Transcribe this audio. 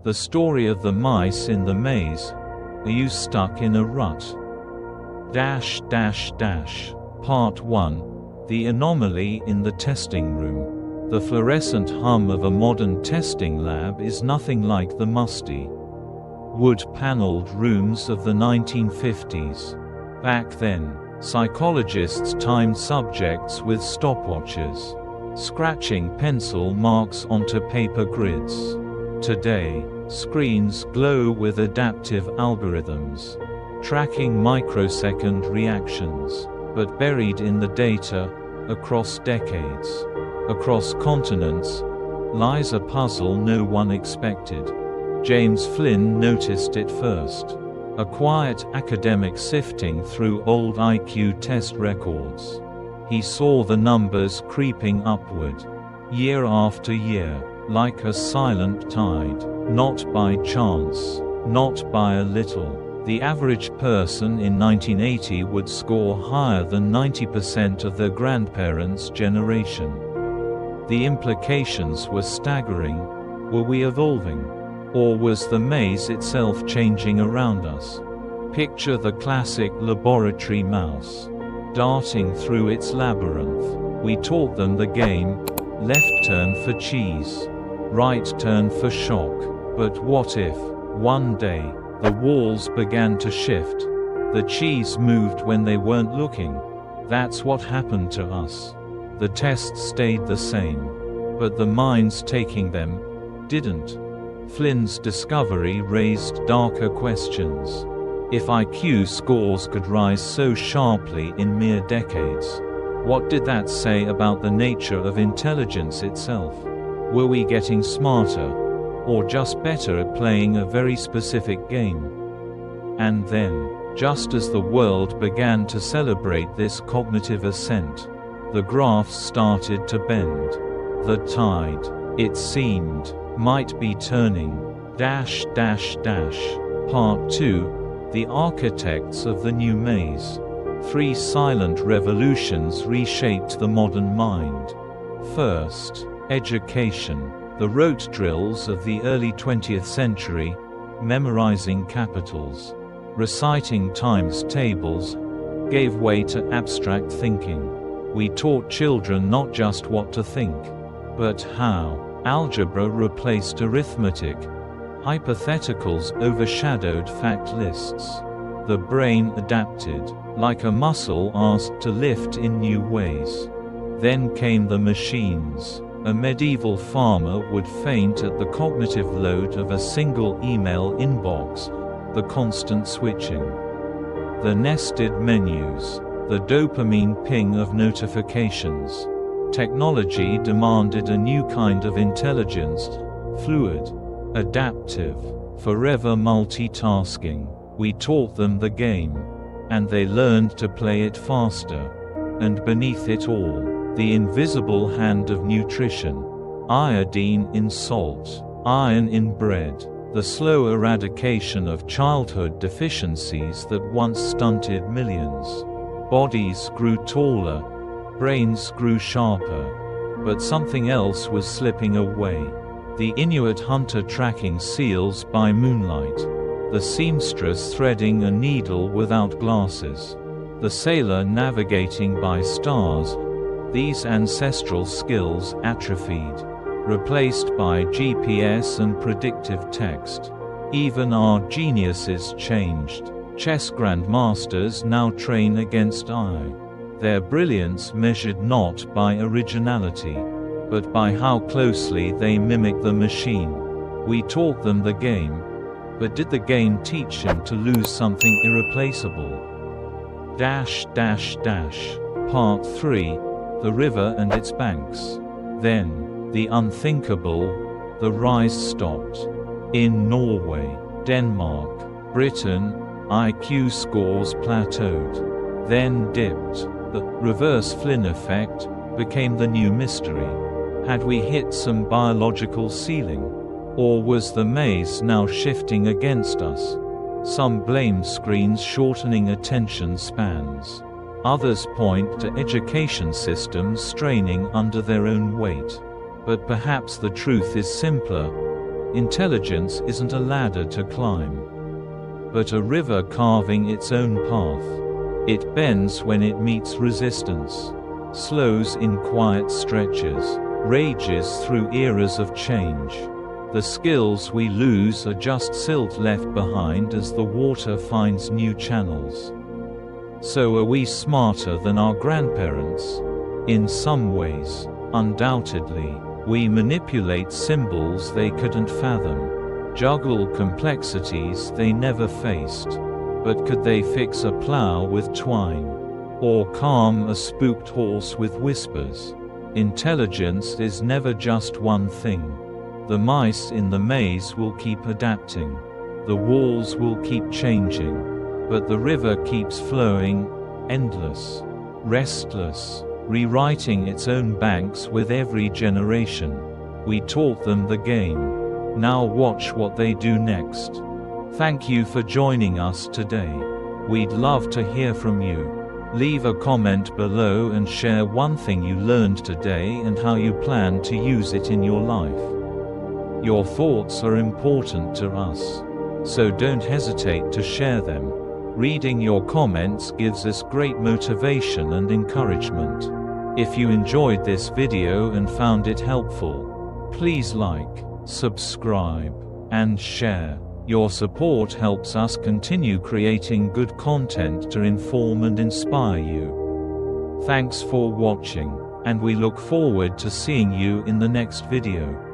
The story of the mice in the maze. Are you stuck in a rut? Part 1. The anomaly in the testing room. The fluorescent hum of a modern testing lab is nothing like the musty, wood-paneled rooms of the 1950s. Back then, psychologists timed subjects with stopwatches, scratching pencil marks onto paper grids. Today, screens glow with adaptive algorithms, tracking microsecond reactions, but buried in the data, across decades, across continents, lies a puzzle no one expected. James Flynn noticed it first. A quiet academic sifting through old IQ test records. He saw the numbers creeping upward, year after year, like a silent tide. Not by chance, not by a little. The average person in 1980 would score higher than 90% of their grandparents' generation. The implications were staggering. Were we evolving? Or was the maze itself changing around us? Picture the classic laboratory mouse, darting through its labyrinth. We taught them the game: left turn for cheese, right turn for shock. But what if, one day, the walls began to shift? The cheese moved when they weren't looking. That's what happened to us. The tests stayed the same, but the minds taking them didn't. Flynn's discovery raised darker questions. If IQ scores could rise so sharply in mere decades, what did that say about the nature of intelligence itself? Were we getting smarter, or just better at playing a very specific game? And then, just as the world began to celebrate this cognitive ascent, the graphs started to bend. The tide, it seemed, might be turning. Part 2. The architects of the new maze. 3 silent revolutions reshaped the modern mind. First, education. The rote drills of the early 20th century, memorizing capitals, reciting times tables, gave way to abstract thinking. We taught children not just what to think, but how. Algebra replaced arithmetic. Hypotheticals overshadowed fact lists. The brain adapted, like a muscle asked to lift in new ways. Then came the machines. A medieval farmer would faint at the cognitive load of a single email inbox, the constant switching, the nested menus, the dopamine ping of notifications. Technology demanded a new kind of intelligence, fluid, adaptive, forever multitasking. We taught them the game, and they learned to play it faster. And beneath it all, the invisible hand of nutrition. Iodine in salt, iron in bread, the slow eradication of childhood deficiencies that once stunted millions. Bodies grew taller, brains grew sharper, but something else was slipping away. The Inuit hunter tracking seals by moonlight, the seamstress threading a needle without glasses, the sailor navigating by stars. These ancestral skills atrophied, replaced by GPS and predictive text. Even our geniuses changed. Chess grandmasters now train against AI. Their brilliance measured not by originality, but by how closely they mimic the machine. We taught them the game, but did the game teach them to lose something irreplaceable? Part 3. The river and its banks. Then, the unthinkable, the rise stopped. In Norway, Denmark, Britain, IQ scores plateaued, then dipped. The Reverse Flynn Effect became the new mystery. Had we hit some biological ceiling? Or was the maze now shifting against us? Some blame screens shortening attention spans. Others point to education systems straining under their own weight. But perhaps the truth is simpler. Intelligence isn't a ladder to climb, but a river carving its own path. It bends when it meets resistance, slows in quiet stretches, rages through eras of change. The skills we lose are just silt left behind as the water finds new channels. So are we smarter than our grandparents? In some ways, undoubtedly. We manipulate symbols they couldn't fathom, juggle complexities they never faced. But could they fix a plow with twine? Or calm a spooked horse with whispers? Intelligence is never just one thing. The mice in the maze will keep adapting. The walls will keep changing. But the river keeps flowing, endless, restless, rewriting its own banks with every generation. We taught them the game. Now watch what they do next. Thank you for joining us today. We'd love to hear from you. Leave a comment below and share one thing you learned today and how you plan to use it in your life. Your thoughts are important to us, so don't hesitate to share them. Reading your comments gives us great motivation and encouragement. If you enjoyed this video and found it helpful, please like, subscribe, and share. Your support helps us continue creating good content to inform and inspire you. Thanks for watching, and we look forward to seeing you in the next video.